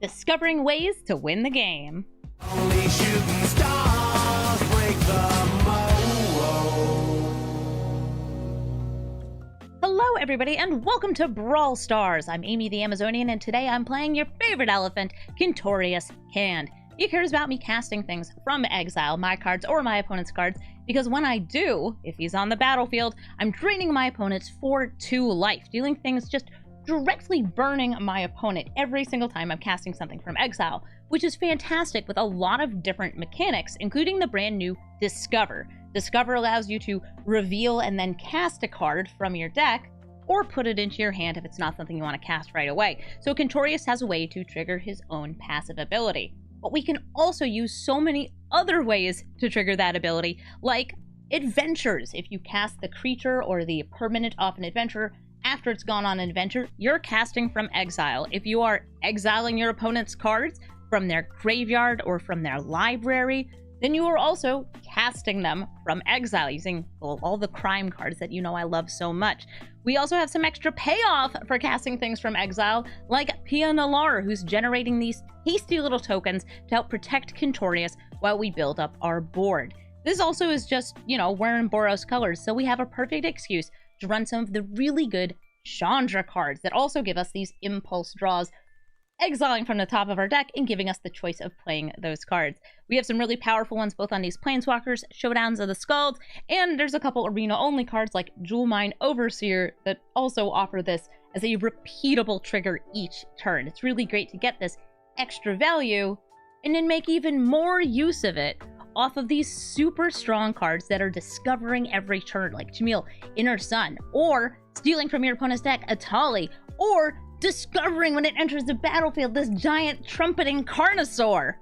discovering ways to win the game. Only shooting stars break the mold. Hello everybody and welcome to Brawl Stars. I'm Amy the Amazonian and today I'm playing your favorite elephant, Quintorius Canned. He cares about me casting things from exile, my cards or my opponent's cards, because when I do, if he's on the battlefield, I'm draining my opponents for 2 life, dealing things just directly burning my opponent every single time I'm casting something from exile, which is fantastic with a lot of different mechanics, including the brand new Discover. Discover allows you to reveal and then cast a card from your deck, or put it into your hand if it's not something you want to cast right away. So Quintorius has a way to trigger his own passive ability. But we can also use so many other ways to trigger that ability, like adventures. If you cast the creature or the permanent off an adventure, after it's gone on an adventure, you're casting from exile. If you are exiling your opponent's cards from their graveyard or from their library, then you are also casting them from exile using all the crime cards that you know I love so much. We also have some extra payoff for casting things from exile, like Pia Nalar, who's generating these tasty little tokens to help protect Quintorius while we build up our board. This also is just, you know, wearing Boros colors, so we have a perfect excuse to run some of the really good Chandra cards that also give us these impulse draws, exiling from the top of our deck and giving us the choice of playing those cards. We have some really powerful ones both on these Planeswalkers, Showdowns of the Scalds, and there's a couple arena-only cards like Jewel Mine Overseer that also offer this as a repeatable trigger each turn. It's really great to get this extra value and then make even more use of it off of these super strong cards that are discovering every turn, like Jamil, Inner Sun, or stealing from your opponent's deck, Atali, or discovering when it enters the battlefield this giant trumpeting Carnosaur.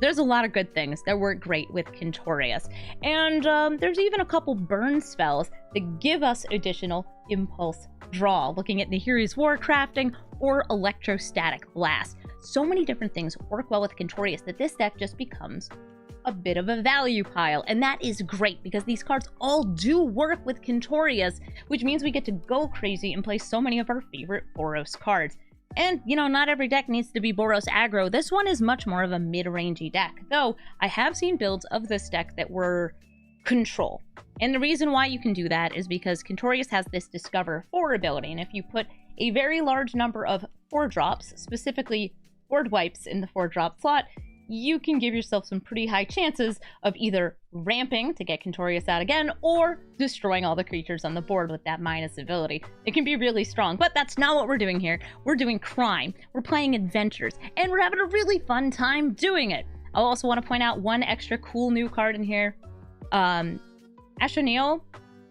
There's a lot of good things that work great with Quintorius. And there's even a couple burn spells that give us additional impulse draw, looking at Nahiri's Warcrafting or Electrostatic Blast. So many different things work well with Quintorius that this deck just becomes a bit of a value pile, and that is great because these cards all do work with Quintorius, which means we get to go crazy and play so many of our favorite Boros cards. And, you know, not every deck needs to be Boros aggro. This one is much more of a mid-rangey deck, though I have seen builds of this deck that were control. And the reason why you can do that is because Quintorius has this Discover 4 ability, and if you put a very large number of 4-drops, specifically board wipes in the 4-drop slot, you can give yourself some pretty high chances of either ramping to get Quintorius out again, or destroying all the creatures on the board with that minus ability. It can be really strong, but that's not what we're doing here. We're doing crime, we're playing adventures, and we're having a really fun time doing it. I also want to point out one extra cool new card in here. Ashneel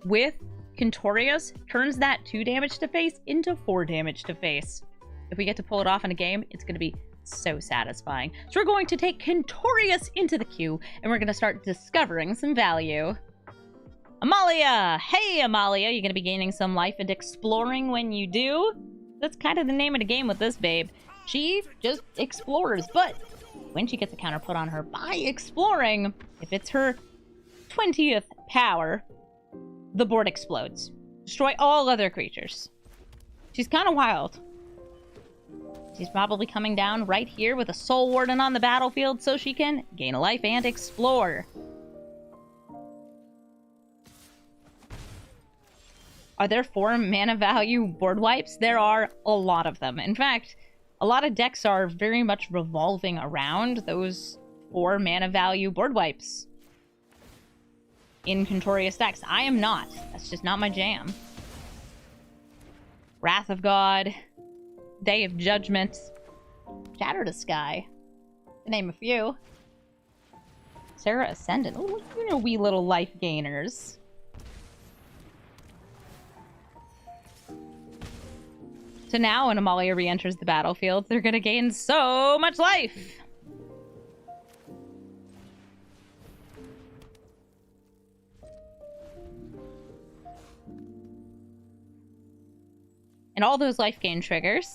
with Quintorius turns that 2 damage to face into 4 damage to face. If we get to pull it off in a game, it's going to be so satisfying. So we're going to take Quintorius into the queue, and we're going to start discovering some value. Amalia! Hey, Amalia! You're going to be gaining some life and exploring when you do. That's kind of the name of the game with this babe. She just explores, but when she gets a counter put on her by exploring, if it's her 20th power, the board explodes. Destroy all other creatures. She's kind of wild. She's probably coming down right here with a Soul Warden on the battlefield so she can gain a life and explore. Are there 4 mana value board wipes? There are a lot of them. In fact, a lot of decks are very much revolving around those 4 mana value board wipes in Quintorius decks. I am not. That's just not my jam. Wrath of God, Day of Judgment, Shatter the Sky, to name a few. Sarah Ascendant. Oh, you know, wee little life gainers. So now when Amalia re-enters the battlefield, they're gonna gain so much life! And all those life gain triggers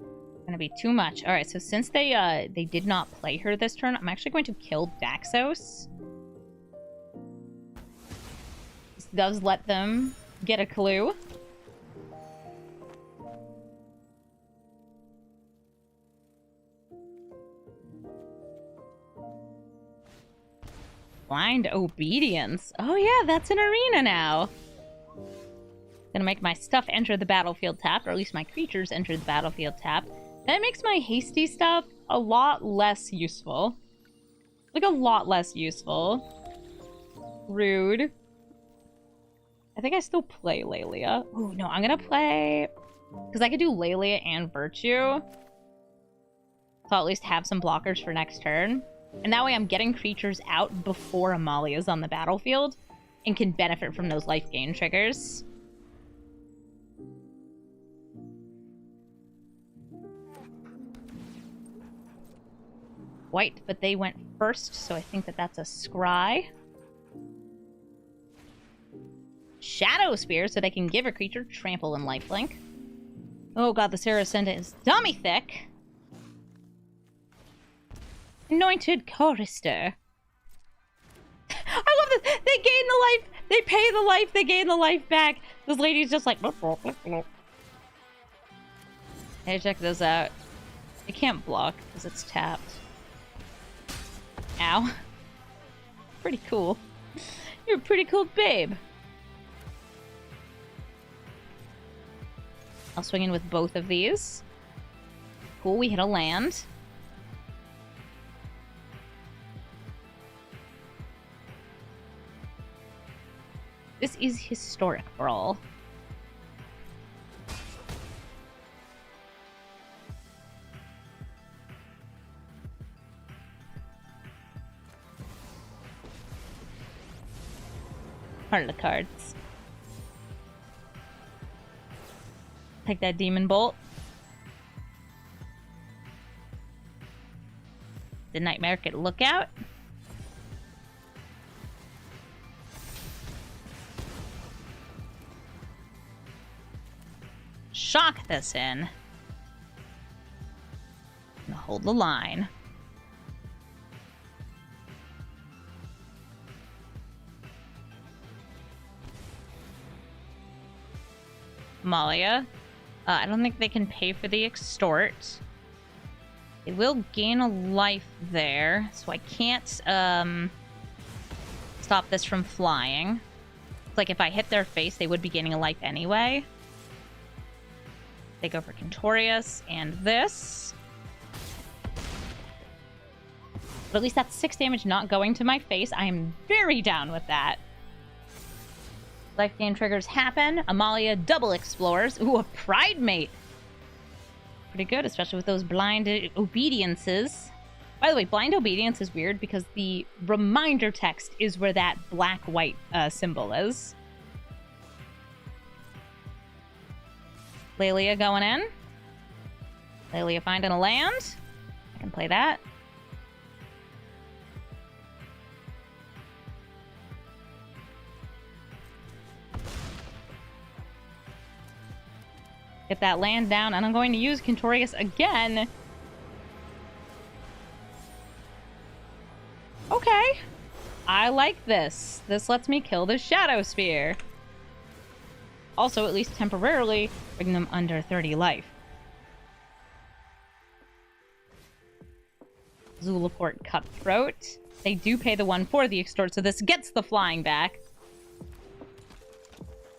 are gonna be too much. Alright, so since they did not play her this turn, I'm actually going to kill Daxos. This does let them get a clue. Blind Obedience. Oh yeah, that's an arena now. Gonna make my stuff enter the battlefield tapped, or at least my creatures enter the battlefield tapped. That makes my hasty stuff a lot less useful. Like, a lot less useful. Rude. I think I still play Lelia. Oh, no, I'm gonna play... Because I could do Lelia and Virtue. So I'll at least have some blockers for next turn. And that way I'm getting creatures out before Amalia's on the battlefield. And can benefit from those life gain triggers. White, but they went first, so I think that that's a scry. Shadow Spear, so they can give a creature trample and lifelink. Oh god, the Serra Ascendant is dummy thick. Anointed Chorister. I love this! They gain the life! They pay the life! They gain the life back! This lady's just like... Hey, check those out. I can't block because it's tapped. Ow. Pretty cool. You're a pretty cool babe. I'll swing in with both of these. Cool, we hit a land. This is historic, Brawl. Part of the cards. Take that Demon Bolt. The Night Market Lookout. Shock this in. And hold the line. Amalia. I don't think they can pay for the extort. They will gain a life there, so I can't stop this from flying. It's like if I hit their face, they would be gaining a life anyway. They go for Quintorius and this. But at least that's 6 damage not going to my face. I am very down with that. Life gain triggers happen. Amalia double explores. Ooh, a Pride Mate. Pretty good, especially with those blind obediences. By the way, blind obedience is weird because the reminder text is where that black-white symbol is. Lelia going in. Lelia finding a land. I can play that. Get that land down, and I'm going to use Quintorius again. Okay. I like this. This lets me kill the Shadow Spear. Also, at least temporarily, bring them under 30 life. Zulaport Cutthroat. They do pay the 1 for the extort, so this gets the flying back.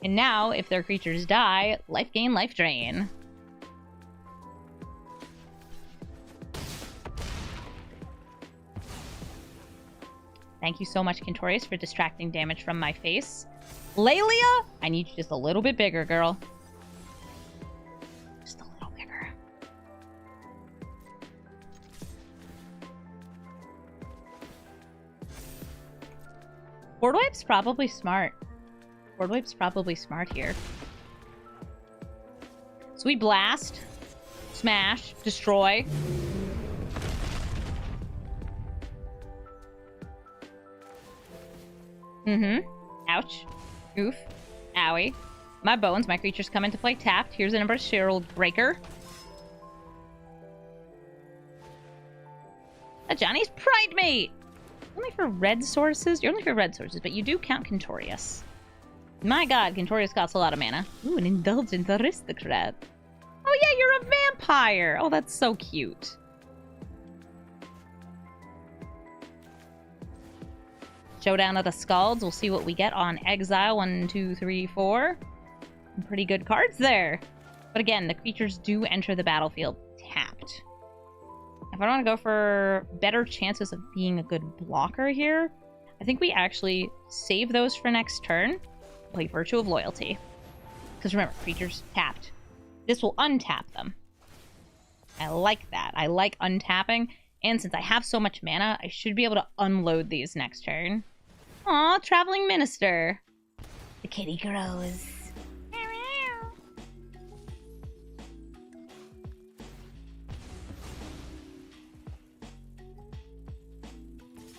And now, if their creatures die, life gain, life drain. Thank you so much, Quintorius, for distracting damage from my face. Lelia, I need you just a little bit bigger, girl. Just a little bigger. Board Wipe's probably smart. Board Wipe's probably smart here. So we blast, smash, destroy. Ouch. Oof. Owie. My bones. My creatures come into play tapped. Here's an Embracial Breaker. A Johnny's Pride Mate! Only for red sources? You're only for red sources, but you do count Quintorius. My god, Quintorius costs a lot of mana. Ooh, an Indulgent Aristocrat. Oh yeah, you're a vampire! Oh, that's so cute. Showdown of the Scalds. We'll see what we get on exile. 1, 2, 3, 4. Some pretty good cards there. But again, the creatures do enter the battlefield tapped. If I want to go for better chances of being a good blocker here, I think we actually save those for next turn. Play Virtue of Loyalty. Because remember, creatures tapped. This will untap them. I like that. I like untapping. And since I have so much mana, I should be able to unload these next turn. Aw, Traveling Minister. The kitty grows.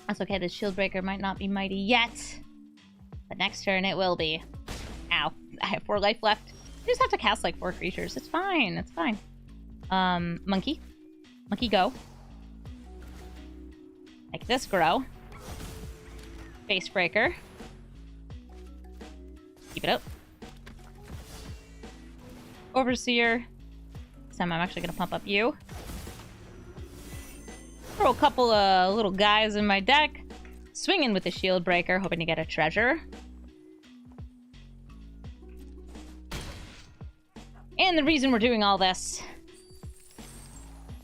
That's okay, the Shield Breaker might not be mighty yet. But next turn it will be. Ow. I have 4 life left. I just have to cast like 4 creatures. It's fine. It's fine. Monkey. Monkey go. Make this grow. Face Breaker. Keep it up. Overseer. This time I'm actually going to pump up you. Throw a couple of little guys in my deck. Swing in with the Shield Breaker, hoping to get a treasure. And the reason we're doing all this.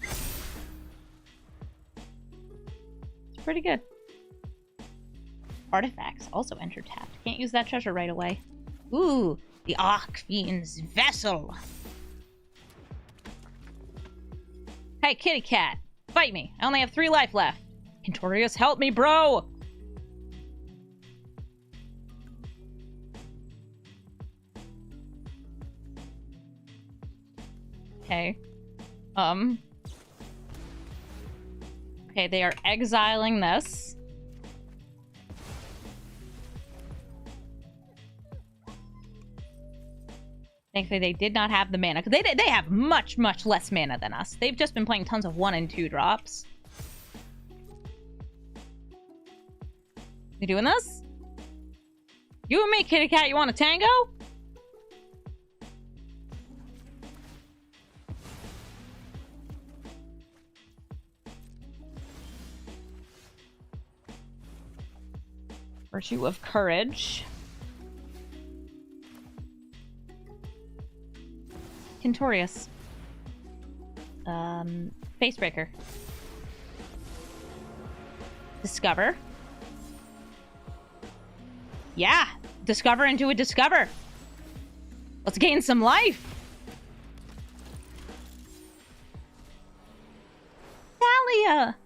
It's pretty good. Artifacts also enter tapped. Can't use that treasure right away. Ooh, the Archfiend's Vessel. Hey, kitty cat. Fight me. I only have 3 life left. Quintorius, help me, bro! Okay. Okay, they are exiling this. Thankfully, they did not have the mana. Because they have much, much less mana than us. They've just been playing tons of 1 and 2 drops. You doing this? You and me, kitty cat, you want a tango? Virtue of Courage. Quintorius. Facebreaker. Discover. Yeah! Discover into a Discover! Let's gain some life! Thalia!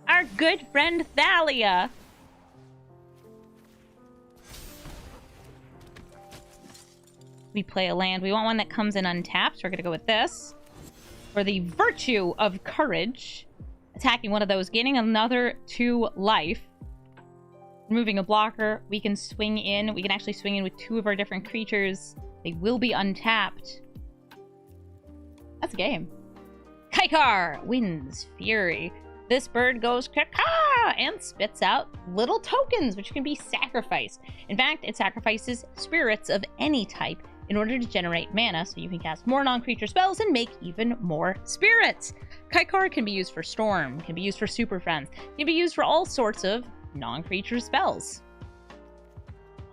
Our good friend Thalia! We play a land. We want one that comes in untapped, so we're gonna go with this. For the Virtue of Courage. Attacking one of those, gaining another 2 life. Removing a blocker, we can swing in. We can actually swing in with 2 of our different creatures. They will be untapped. That's a game. Kaikar wins Fury. This bird goes caca and spits out little tokens, which can be sacrificed. In fact, it sacrifices spirits of any type in order to generate mana, so you can cast more non-creature spells and make even more spirits. Kaikar can be used for Storm, can be used for Super Friends, can be used for all sorts of non-creature spells.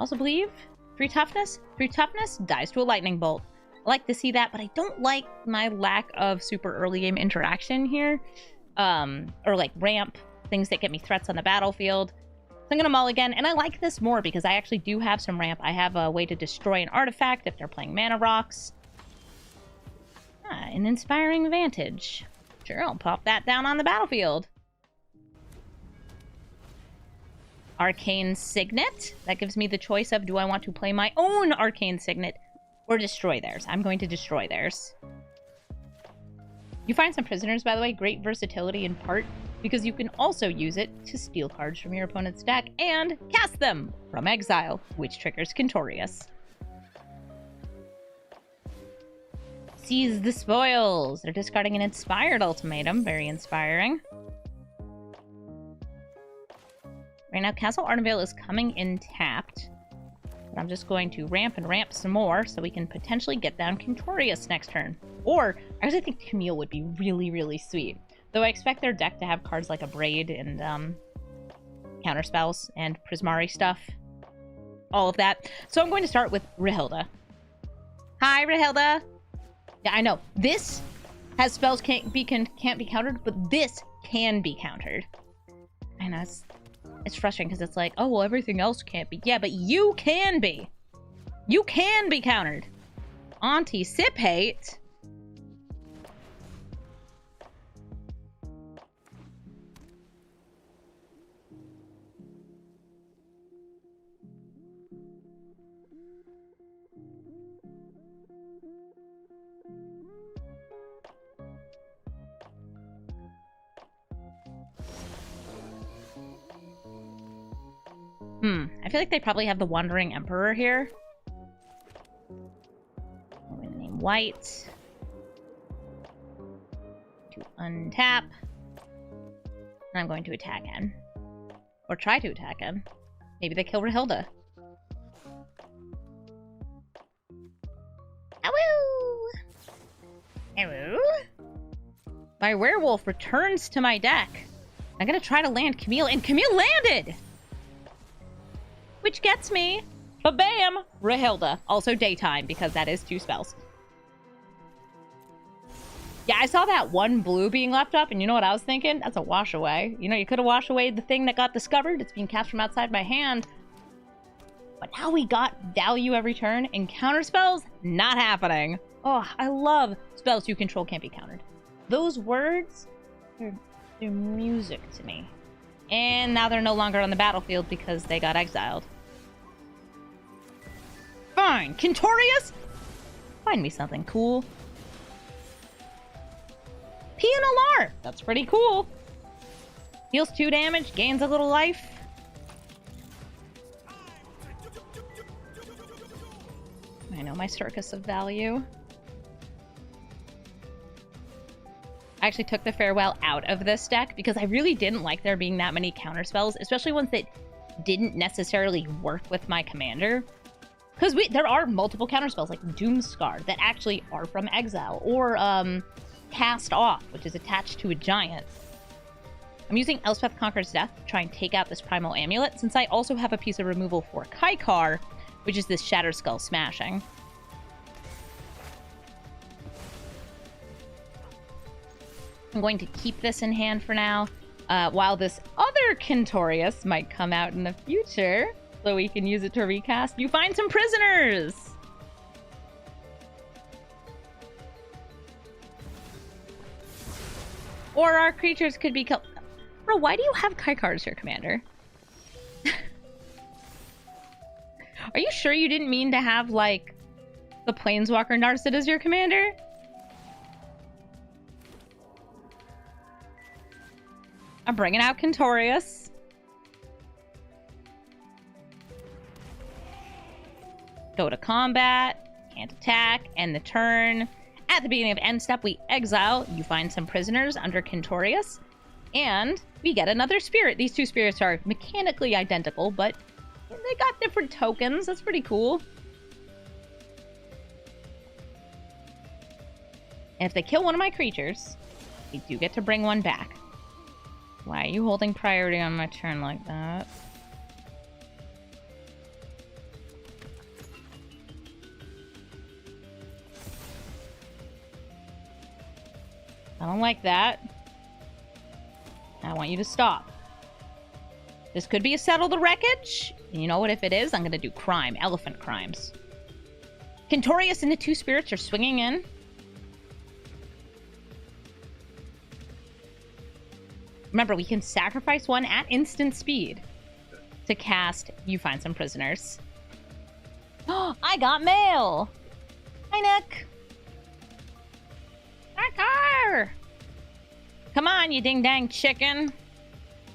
Also believe 3 toughness, dies to a lightning bolt. I like to see that, but I don't like my lack of super early game interaction here. Or like ramp, things that get me threats on the battlefield. So I'm gonna mulligan, and I like this more because I actually do have some ramp. I have a way to destroy an artifact if they're playing mana rocks. An Inspiring Vantage. Sure, I'll pop that down on the battlefield. Arcane Signet. That gives me the choice of, do I want to play my own Arcane Signet or destroy theirs? I'm going to destroy theirs. You find some prisoners, by the way, great versatility in part because you can also use it to steal cards from your opponent's deck and cast them from exile, which triggers Quintorius. Seize the spoils. They're discarding an Inspired Ultimatum. Very inspiring. Right now, Castle Ardenvale is coming in tapped. But I'm just going to ramp and ramp some more so we can potentially get down Quintorius next turn. Or, I actually think Camille would be really, really sweet. Though I expect their deck to have cards like a Braid and counter spells and Prismari stuff. All of that. So I'm going to start with Rahilda. Hi, Rahilda. Yeah, I know. This has spells can't be countered, but this can be countered. I know, it's frustrating because it's like, oh, well, everything else can't be. Yeah, but you can be. You can be countered. Anticipate. I feel like they probably have the Wandering Emperor here. I'm going to name White. To untap. And I'm going to attack him. Or try to attack him. Maybe they kill Rahilda. Awoo! Awoo! My werewolf returns to my deck. I'm gonna try to land Camille, and Camille landed! Which gets me, ba-bam, Rahilda. Also daytime, because that is 2 spells. Yeah, I saw that one blue being left up, and you know what I was thinking? That's a wash away. You know, you could have washed away the thing that got discovered. It's being cast from outside my hand. But now we got value every turn, and counter spells, not happening. Oh, I love spells you control can't be countered. Those words, they're music to me. And now they're no longer on the battlefield because they got exiled. Fine. Quintorius? Find me something cool. PNLR. That's pretty cool. Deals 2 damage, gains a little life. I know, my circus of value. I actually took the Farewell out of this deck because I really didn't like there being that many counter spells, especially ones that didn't necessarily work with my commander. Because there are multiple counter spells like Doomscar that actually are from exile, or Cast Off, which is attached to a giant. I'm using Elspeth Conquers Death to try and take out this Primal Amulet, since I also have a piece of removal for Kaikar, which is this Shatter Skull Smashing. I'm going to keep this in hand for now, while this other Quintorius might come out in the future, so we can use it to recast. You find some prisoners! Or our creatures could be killed. Bro, why do you have Kaikar as your commander? Are you sure you didn't mean to have, like, the Planeswalker Narset as your commander? I'm bringing out Quintorius. Go to combat, can't attack, end the turn. At the beginning of end step, we exile. You find some prisoners under Quintorius, and we get another spirit. These 2 spirits are mechanically identical, but they got different tokens. That's pretty cool. And if they kill one of my creatures, we do get to bring one back. Why are you holding priority on my turn like that? I don't like that. I want you to stop. This could be a Settle the Wreckage. And you know what? If it is, I'm going to do crime. Elephant crimes. Quintorius and the 2 spirits are swinging in. Remember, we can sacrifice one at instant speed to cast You Find Some Prisoners. Oh, I got mail! Hi, Nick! Car! Come on, you ding-dang chicken!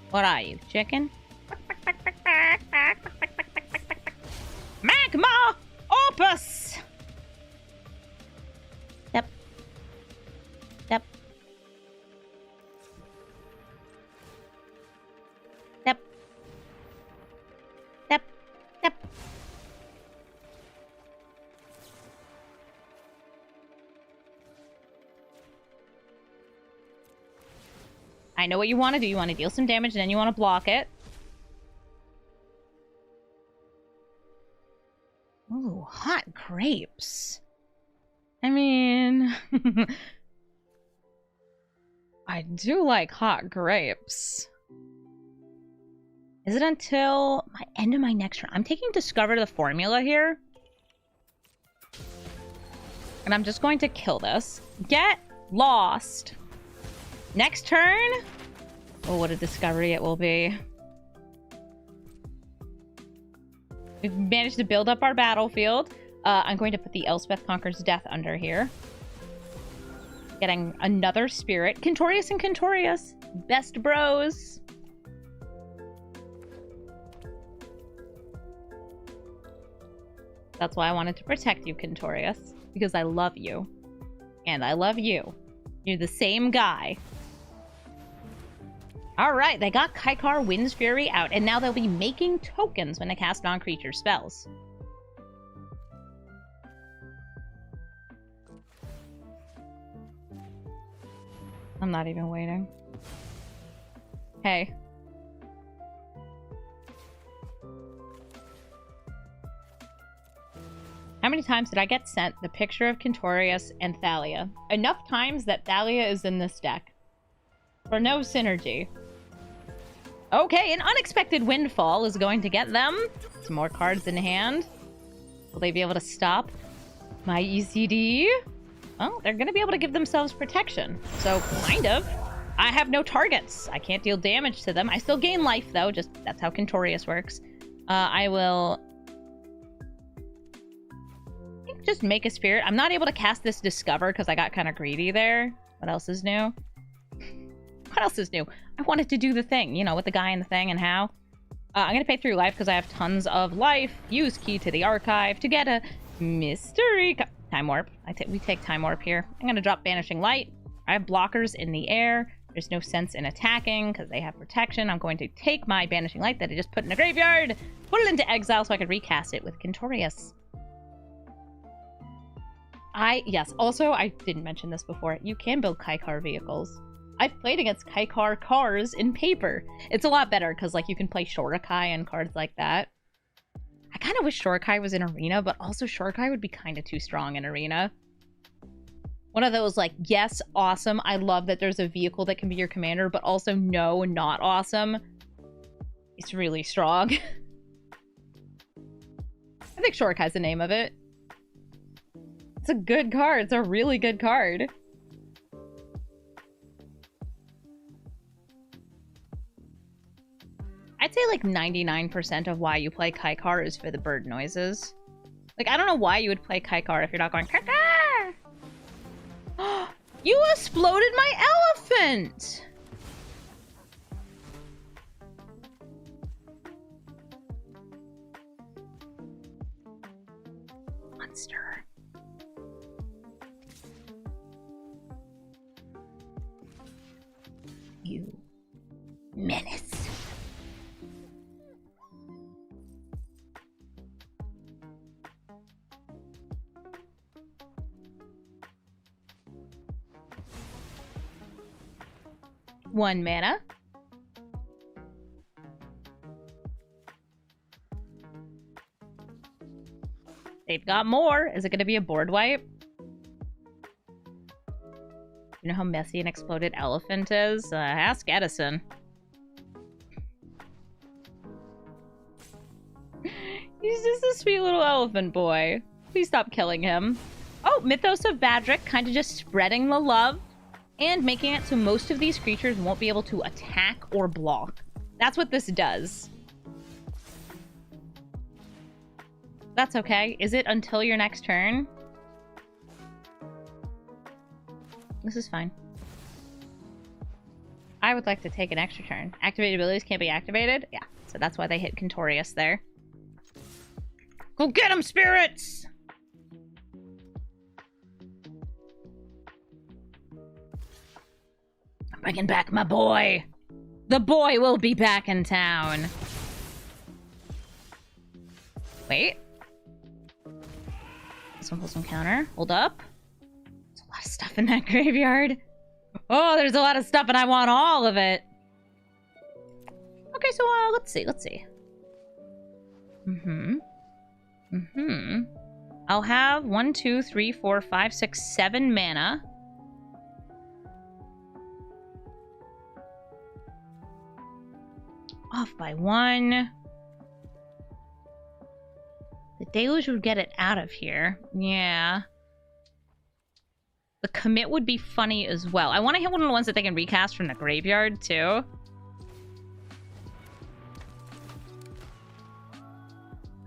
What are you, chicken? Magma Opus! Yep. Yep. Yep. Yep. Yep. I know what you want to do. You want to deal some damage, and then you want to block it. Ooh, hot grapes. I mean, I do like hot grapes. Is it until my end of my next turn? I'm taking Discover the Formula here. And I'm just going to kill this. Get lost. Next turn. Oh, what a discovery it will be. We've managed to build up our battlefield. I'm going to put the Elspeth Conquers Death under here. Getting another spirit. Quintorius and Quintorius. Best bros. That's why I wanted to protect you, Quintorius. Because I love you. And I love you. You're the same guy. Alright, they got Kaikar Wind's Fury out, and now they'll be making tokens when they cast non-creature spells. I'm not even waiting. Hey. How many times did I get sent the picture of Quintorius and Thalia? Enough times that Thalia is in this deck. For no synergy. Okay, an unexpected windfall is going to get them. Some more cards in hand. Will they be able to stop my ECD? Well, they're going to be able to give themselves protection. So, kind of. I have no targets. I can't deal damage to them. I still gain life, though. Just that's how Quintorius works. I will... just make a spirit. I'm not able to cast this Discover because I got kind of greedy there. What else is new? What else is new? I wanted to do the thing, you know, with the guy and the thing and how. I'm going to pay 3 life because I have tons of life. Use Key to the Archive to get a mystery... Time Warp. We take Time Warp here. I'm going to drop Banishing Light. I have blockers in the air. There's no sense in attacking because they have protection. I'm going to take my Banishing Light that I just put in a graveyard, put it into exile so I could recast it with Quintorius. Yes, also, I didn't mention this before. You can build Kaikar vehicles. I've played against Kaikar cars in paper. It's a lot better because, like, you can play Shorakai and cards like that. I kind of wish Shorakai was in Arena, but also Shorakai would be kind of too strong in Arena. One of those, like, yes, awesome. I love that there's a vehicle that can be your commander, but also no, not awesome. It's really strong. I think Shorakai's the name of it. It's a good card. It's a really good card. I'd say like 99% of why you play Kaikar is for the bird noises. Like, I don't know why you would play Kaikar if you're not going Kaikar! You exploded my elephant! Monster. You menace. One mana. They've got more. Is it going to be a board wipe? You know how messy an exploded elephant is? Ask Edison. He's just a sweet little elephant boy. Please stop killing him. Oh, Mythos of Badric, kind of just spreading the love and making it so most of these creatures won't be able to attack or block. That's what this does. That's okay. Is it until your next turn? This is fine. I would like to take an extra turn. Activated abilities can't be activated? Yeah, so that's why they hit Quintorius there. Go get him, spirits! I'm bringing back my boy! The boy will be back in town! Wait. This one pulls some counter. Hold up. There's a lot of stuff in that graveyard. Oh, there's a lot of stuff and I want all of it. Okay, so let's see. I'll have 1, 2, 3, 4, 5, 6, 7 mana. Off by 1. The Deluge would get it out of here. Yeah. The commit would be funny as well. I want to hit one of the ones that they can recast from the graveyard, too.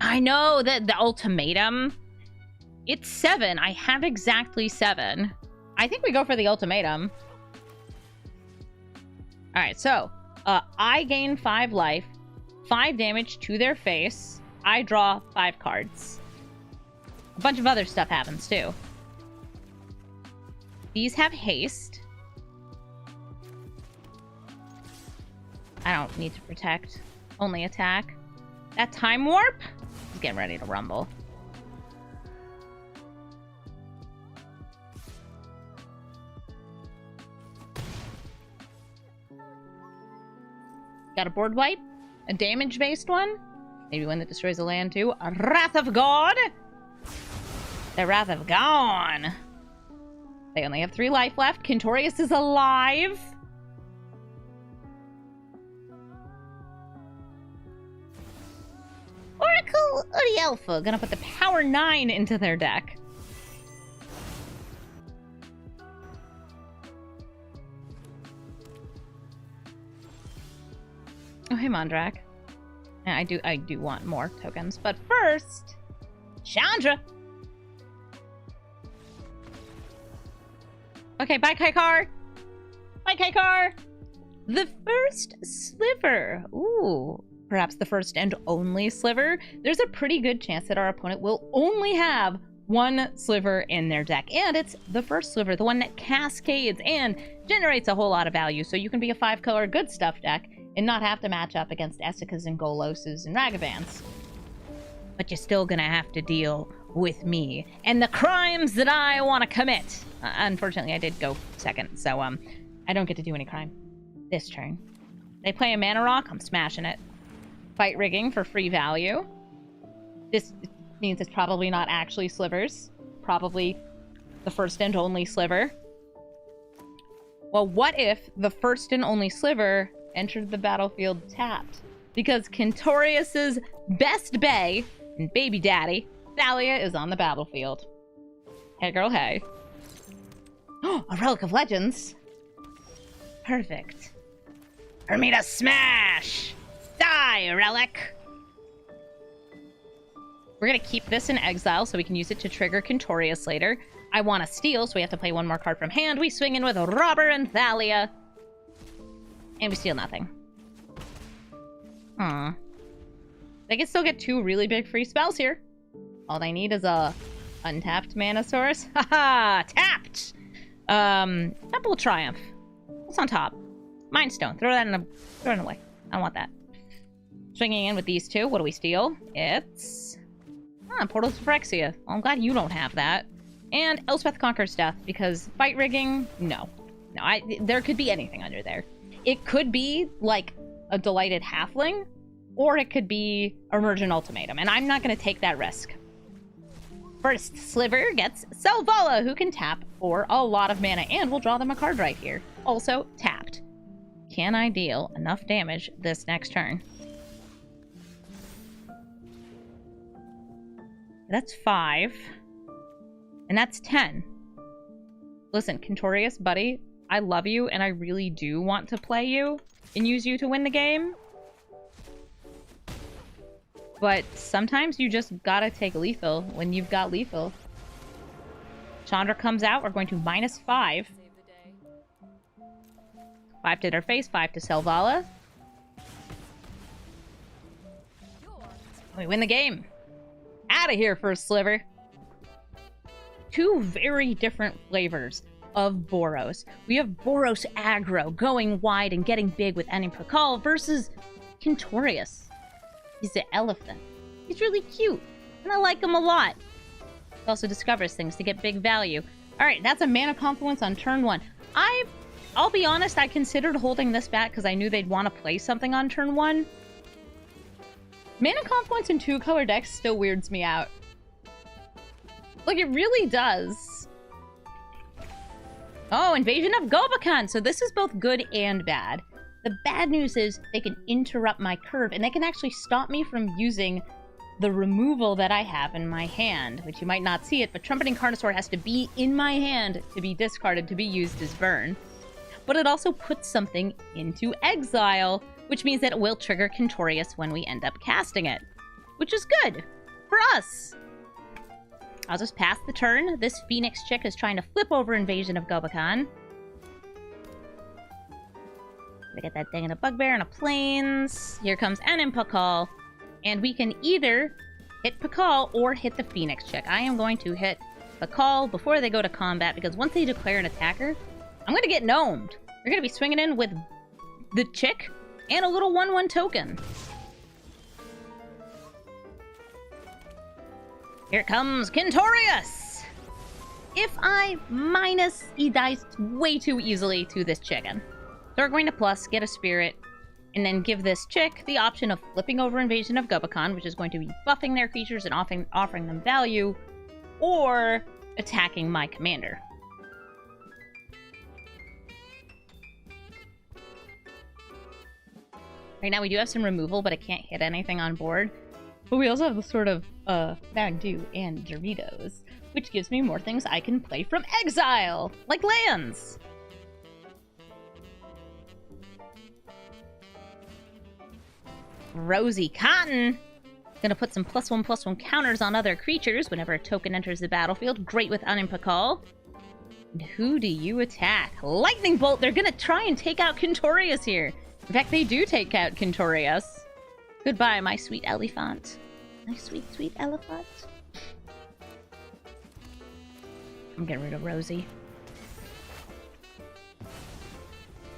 I know that the ultimatum. It's 7. I have exactly 7. I think we go for the ultimatum. Alright, so I gain 5 life, 5 damage to their face. I draw 5 cards. A bunch of other stuff happens too. These have haste. I don't need to protect. Only attack. That time warp? He's getting ready to rumble. Got a board wipe? A damage-based one? Maybe one that destroys a land too? A Wrath of God? The Wrath of God. They only have 3 life left. Quintorius is alive. Oracle Urielfa gonna put the power 9 into their deck. Oh, hey, Mondrak. I do want more tokens, but first, Chandra. Okay, bye, Kaikar. Bye, Kaikar. The first Sliver. Ooh, perhaps the first and only Sliver. There's a pretty good chance that our opponent will only have 1 Sliver in their deck, and it's the first Sliver, the one that cascades and generates a whole lot of value, so you can be a 5-color good stuff deck and not have to match up against Essicas and Goloses and Ragavans. But you're still gonna have to deal with me and the crimes that I want to commit. Unfortunately, I did go second, so I don't get to do any crime this turn. They play a Mana Rock, I'm smashing it. Fight rigging for free value. This means it's probably not actually Slivers. Probably the first and only Sliver. Well, what if the first and only Sliver entered the battlefield tapped? Because Quintorius's best bae and baby daddy, Thalia, is on the battlefield. Hey girl, hey. Oh, a Relic of Legends. Perfect. For me to smash! Die, Relic! We're gonna keep this in exile so we can use it to trigger Quintorius later. I want to steal, so we have to play 1 more card from hand. We swing in with Robber and Thalia. And we steal nothing. Aw. They can still get 2 really big free spells here. All they need is a untapped mana source. Haha! Tapped! Temple of Triumph. What's on top? Mind Stone. Throw that away. I don't want that. Swinging in with these 2. What do we steal? It's... Portal to Phyrexia. Well, I'm glad you don't have that. And Elspeth Conquers Death, because fight rigging, no. No, there could be anything under there. It could be, like, a Delighted Halfling, or it could be Emergent Ultimatum, and I'm not going to take that risk. First Sliver gets Selvala, who can tap for a lot of mana, and we'll draw them a card right here. Also tapped. Can I deal enough damage this next turn? That's 5. And that's 10. Listen, Quintorius, buddy, I love you, and I really do want to play you and use you to win the game. But sometimes you just gotta take lethal when you've got lethal. Chandra comes out. We're going to -5. 5 to their face, 5 to Selvala. We win the game. Out of here, first Sliver. 2 very different flavors of Boros. We have Boros aggro, going wide and getting big with Enemy Pakal, versus Quintorius. He's an elephant. He's really cute, and I like him a lot. He also discovers things to get big value. Alright, that's a Mana Confluence on turn 1. I'll be honest, I considered holding this back because I knew they'd want to play something on turn 1. Mana Confluence in 2-color decks still weirds me out. Like, it really does. Oh, Invasion of Gobakhan! So this is both good and bad. The bad news is they can interrupt my curve, and they can actually stop me from using the removal that I have in my hand, which you might not see it, but Trumpeting Carnosaur has to be in my hand to be discarded to be used as burn. But it also puts something into exile, which means that it will trigger Quintorius when we end up casting it, which is good for us. I'll just pass the turn. This Phoenix chick is trying to flip over Invasion of Gobakhan. We get that thing in a Bugbear and a Plains. Here comes an Pakal. And we can either hit Pakal or hit the Phoenix chick. I am going to hit Pakal before they go to combat, because once they declare an attacker, I'm going to get gnomed. You're going to be swinging in with the chick and a little 1/1 token. Here comes Quintorius! If I minus, he dies way too easily to this chicken. So we're going to plus, get a spirit, and then give this chick the option of flipping over Invasion of Gobakhan, which is going to be buffing their creatures and offering them value, or attacking my commander. Right now we do have some removal, but it can't hit anything on board. But we also have the sort of Mountain Dew and Doritos, which gives me more things I can play from exile, like lands. Rosy Cotton. Gonna put some +1/+1 counters on other creatures whenever a token enters the battlefield. Great with Unimpakal. And who do you attack? Lightning Bolt! They're gonna try and take out Quintorius here. In fact, they do take out Quintorius. Goodbye, my sweet elephant. My sweet, sweet elephant. I'm getting rid of Rosie.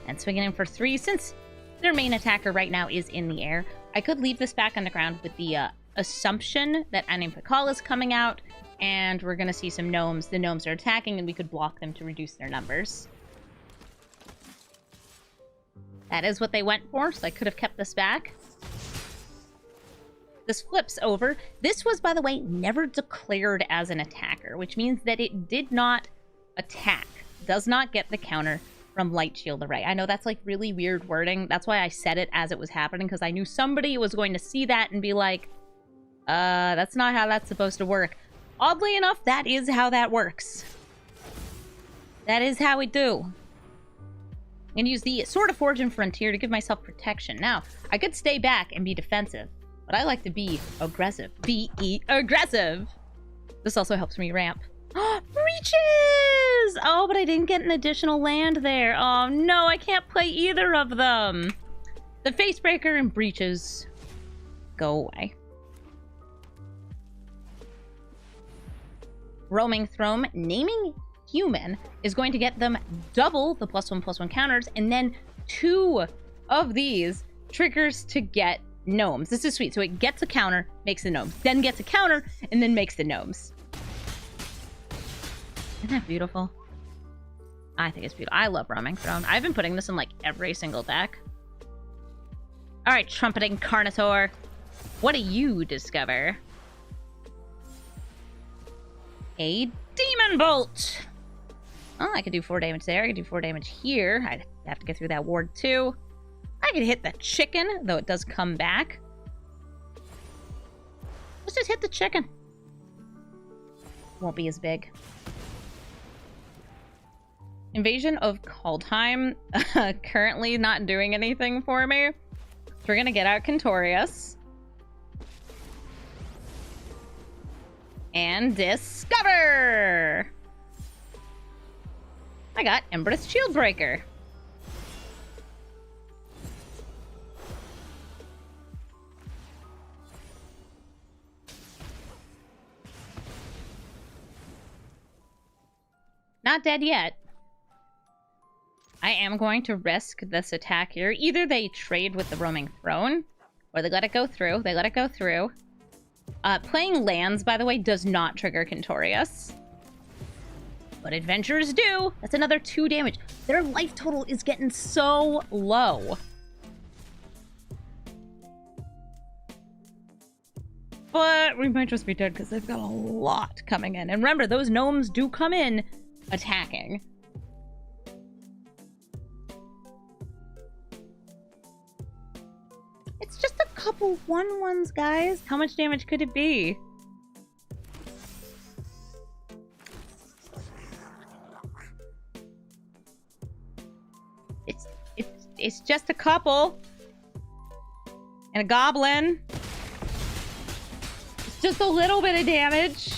And swinging in for 3, since their main attacker right now is in the air. I could leave this back on the ground with the assumption that Unimpakal is coming out, and we're going to see some gnomes. The gnomes are attacking, and we could block them to reduce their numbers. That is what they went for, so I could have kept this back. This flips over. This was, by the way, never declared as an attacker, which means that it did not attack. Does not get the counter from Light Shield Array. I know that's like really weird wording. That's why I said it as it was happening, because I knew somebody was going to see that and be like, that's not how that's supposed to work. Oddly enough, that is how that works. That is how we do. I'm going to use the Sword of Fortune Frontier to give myself protection. Now, I could stay back and be defensive, but I like to be aggressive. Be aggressive! This also helps me ramp. Breaches! Oh, but I didn't get an additional land there. Oh no, I can't play either of them. The Facebreaker and Breaches go away. Roaming Throne, naming human is going to get them double the +1/+1 counters, and then 2 of these triggers to get gnomes. This is sweet. So it gets a counter, makes the gnomes, then gets a counter, and then makes the gnomes. Isn't that beautiful? I think it's beautiful. I love Roaming Throne. I've been putting this in like every single deck. Alright, Trumpeting Carnosaur. What do you discover? A Demon Bolt! Oh, I could do 4 damage there. I could do 4 damage here. I'd have to get through that ward too. I could hit the chicken, though it does come back. Let's just hit the chicken. Won't be as big. Invasion of Kaldheim, currently not doing anything for me. So we're gonna get out Quintorius. And discover! I got Empress Shieldbreaker. Not dead yet. I am going to risk this attack here. Either they trade with the Roaming Throne, or they let it go through. They let it go through. Playing lands, by the way, does not trigger Quintorius. But adventurers do. That's another 2 damage. Their life total is getting so low. But we might just be dead because they've got a lot coming in. And remember, those gnomes do come in attacking. It's just a couple 1/1s, guys. How much damage could it be? It's just a couple. And a goblin. It's just a little bit of damage.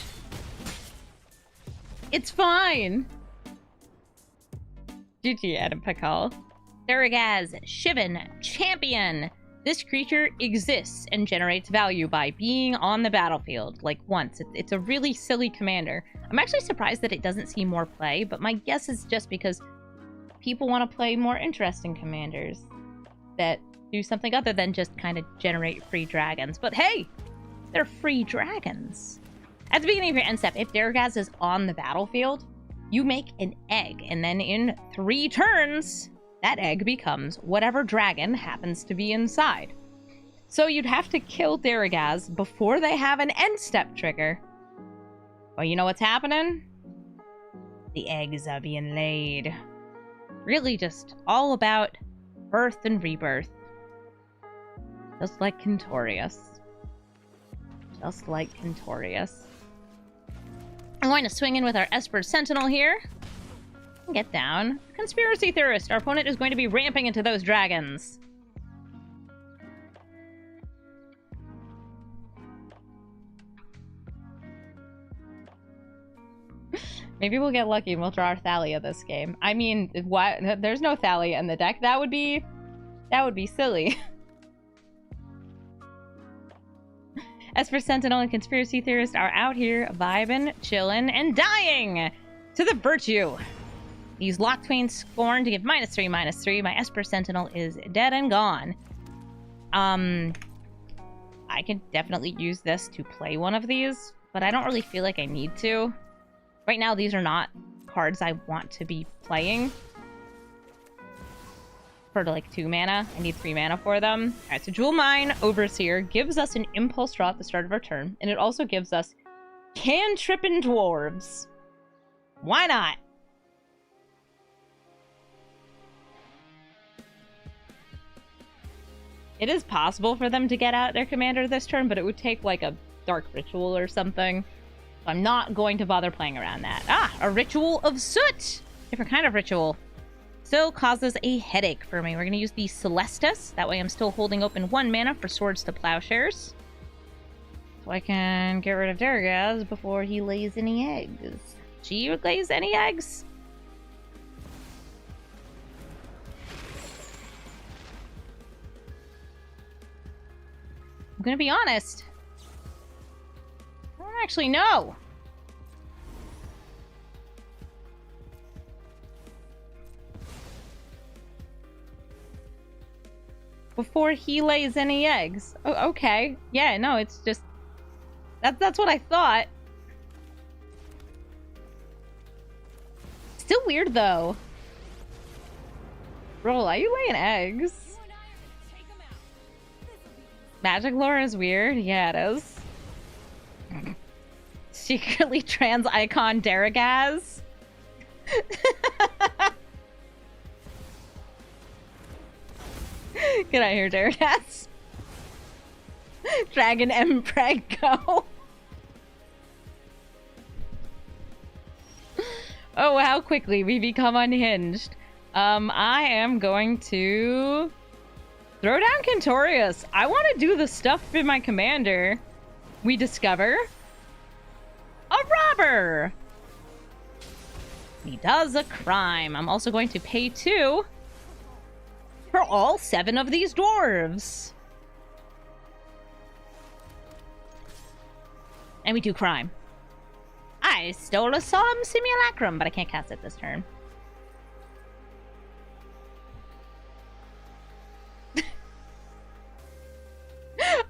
It's fine. GG, Adam Pakal. Dargas, Shivan, Champion. This creature exists and generates value by being on the battlefield, like once. It's a really silly commander. I'm actually surprised that it doesn't see more play, but my guess is just because people want to play more interesting commanders that do something other than just kind of generate free dragons. But hey, they're free dragons. At the beginning of your end step, if Dargas is on the battlefield, you make an egg, and then in 3 turns, that egg becomes whatever dragon happens to be inside. So you'd have to kill Dargas before they have an end step trigger. Well, you know what's happening? The eggs are being laid. Really just all about birth and rebirth. Just like Quintorius. Just like Quintorius. I'm going to swing in with our Esper Sentinel here. Get down. Conspiracy Theorist. Our opponent is going to be ramping into those dragons. Maybe we'll get lucky and we'll draw our Thalia this game. I mean, what? There's no Thalia in the deck. That would be silly. Esper Sentinel and Conspiracy Theorist are out here vibing, chilling, and dying to the virtue. Use Lockthwain Scorn to give -3/-3. My Esper Sentinel is dead and gone. I could definitely use this to play one of these, but I don't really feel like I need to. Right now, these are not cards I want to be playing. For like 2 mana. I need 3 mana for them. Alright, so Jewel Mine Overseer gives us an Impulse Draw at the start of our turn, and it also gives us Cantrippin' Dwarves. Why not? It is possible for them to get out their commander this turn, but it would take like a Dark Ritual or something. So I'm not going to bother playing around that. Ah, a Ritual of Soot! Different kind of ritual. Still causes a headache for me. We're going to use the Celestus. That way I'm still holding open 1 mana for Swords to Plowshares. So I can get rid of Dargas before he lays any eggs. She lays any eggs? I'm going to be honest. I don't actually know. Before he lays any eggs. Oh, okay. Yeah, no, it's just... That's what I thought. Still weird, though. Brawl, are you laying eggs? Magic lore is weird. Yeah, it is. Secretly trans icon Dargas. Get out of here, Dargas. Dragon Empreg, go. Oh, how quickly we become unhinged. I am going to throw down Quintorius. I want to do the stuff in my commander. We discover a robber. He does a crime. I'm also going to pay 2 for all 7 of these dwarves. And we do crime. I stole a solemn simulacrum, but I can't cast it this turn.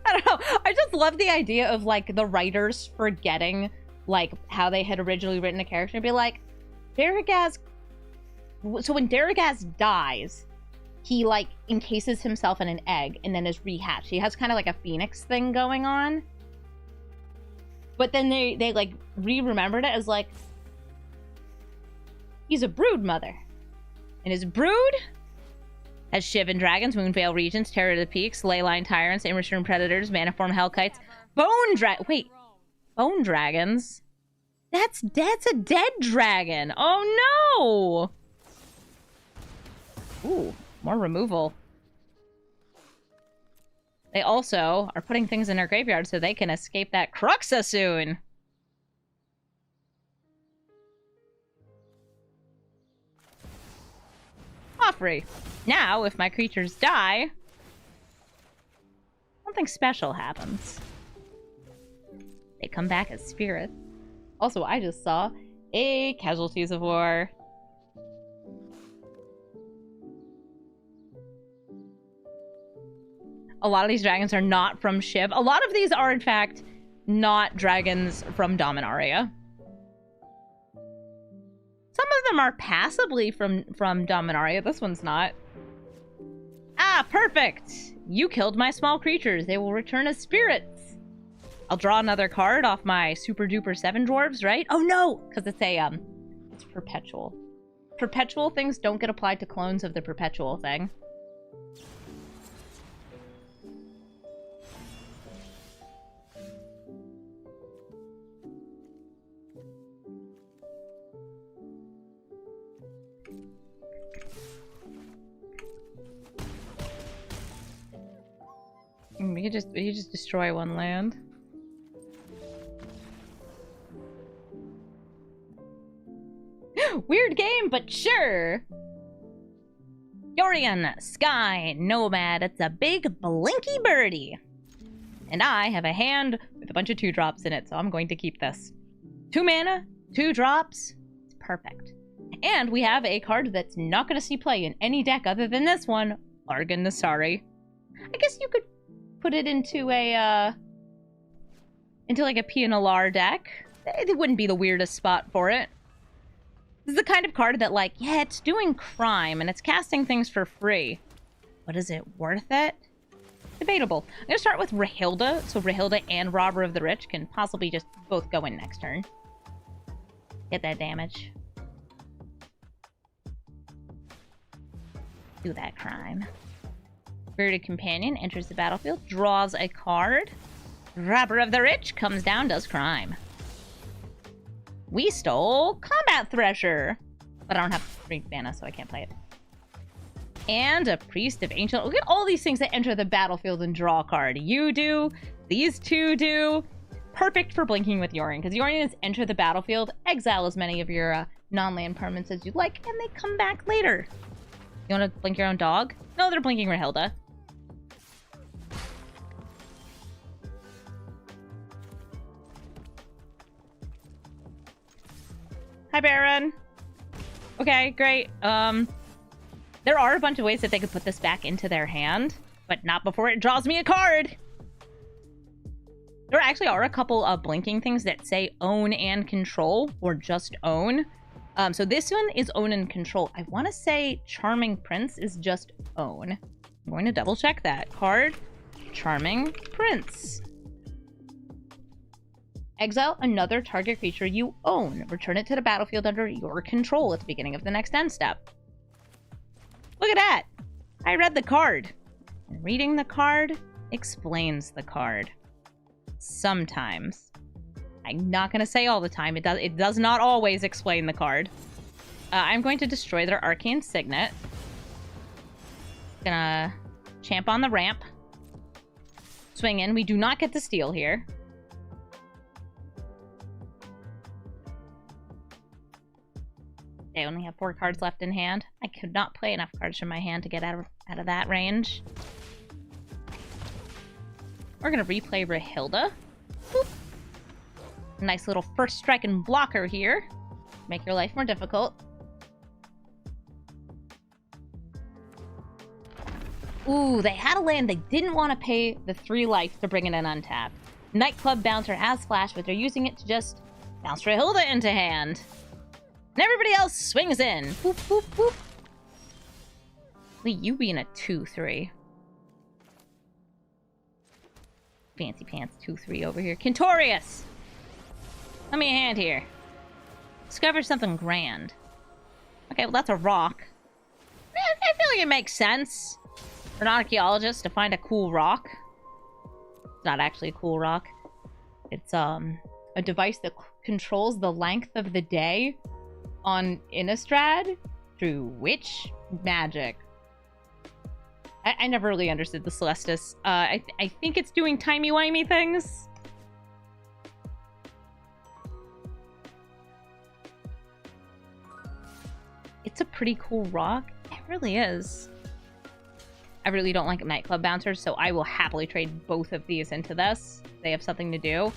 I don't know. I just love the idea of, like, the writers forgetting, like, how they had originally written a character and be like, Dargas... So when Dargas dies, he, like, encases himself in an egg and then is rehatched. He has kind of like a phoenix thing going on. But then they like re-remembered it as like, he's a brood mother. And his brood has Shivan Dragons, Moonveil Regents, Terror of the Peaks, Leyline Tyrants, Immershroom Predators, Maniform Hellkites, Bone Dragons? That's a dead dragon. Oh no! Ooh, more removal. They also are putting things in their graveyard so they can escape that Cruxa soon. Offrey. Now, if my creatures die, something special happens. They come back as spirits. Also, I just saw a Casualties of War. A lot of these dragons are not from Shiv. A lot of these are, in fact, not dragons from Dominaria. Some of them are passably from Dominaria. This one's not. Ah, perfect! You killed my small creatures. They will return as spirits. I'll draw another card off my super duper 7 dwarves, right? Oh no! Because it's it's perpetual. Perpetual things don't get applied to clones of the perpetual thing. We could just destroy one land. Weird game, but sure. Yorion, Sky, Nomad. It's a big blinky birdie. And I have a hand with a bunch of 2-drops in it, so I'm going to keep this. 2 mana, 2 drops. It's perfect. And we have a card that's not going to see play in any deck other than this one, Argan Nasari. I guess you could put it into a, like a PNLR deck. It wouldn't be the weirdest spot for it. This is the kind of card that, like, yeah, it's doing crime and it's casting things for free. But is it worth it? Debatable. I'm going to start with Rahilda. So Rahilda and Robber of the Rich can possibly just both go in next turn. Get that damage. Do that crime. Spirited Companion enters the battlefield, draws a card. Robber of the Rich comes down, does crime. We stole Combat Thresher. But I don't have 3 mana, so I can't play it. And a Priest of Ancient... Look at all these things that enter the battlefield and draw a card. You do. These 2 do. Perfect for blinking with Yorion, because Yorion is enter the battlefield, exile as many of your non-land permanents as you'd like, and they come back later. You want to blink your own dog? No, they're blinking Rahilda. Hi, Baron. Okay, great. There are a bunch of ways that they could put this back into their hand, but not before it draws me a card. There actually are a couple of blinking things that say own and control, or just own. So this one is own and control. I want to say Charming Prince is just own. I'm going to double check that. Card, Charming Prince. Exile another target creature you own. Return it to the battlefield under your control at the beginning of the next end step. Look at that! I read the card. And reading the card explains the card. Sometimes. I'm not going to say all the time. It does not always explain the card. I'm going to destroy their Arcane Signet. Gonna champ on the ramp. Swing in. We do not get to steal here. They only have 4 cards left in hand. I could not play enough cards from my hand to get out of that range. We're going to replay Rahilda. Boop. Nice little first strike and blocker here. Make your life more difficult. Ooh, they had a land they didn't want to pay the 3 life to bring it in untapped. Nightclub Bouncer has flash, but they're using it to just bounce Rahilda into hand. And everybody else swings in. Boop, boop, boop. Lee, you being a 2-3. Fancy pants 2-3 over here. Quintorius! Let me a hand here. Discover something grand. Okay, well, that's a rock. I feel like it makes sense for an archaeologist to find a cool rock. It's not actually a cool rock. It's a device that controls the length of the day on Innistrad through witch magic. I never really understood the Celestis. I think it's doing timey-wimey things. It's a pretty cool rock. It really is. I really don't like nightclub bouncers, so I will happily trade both of these into this. They have something to do.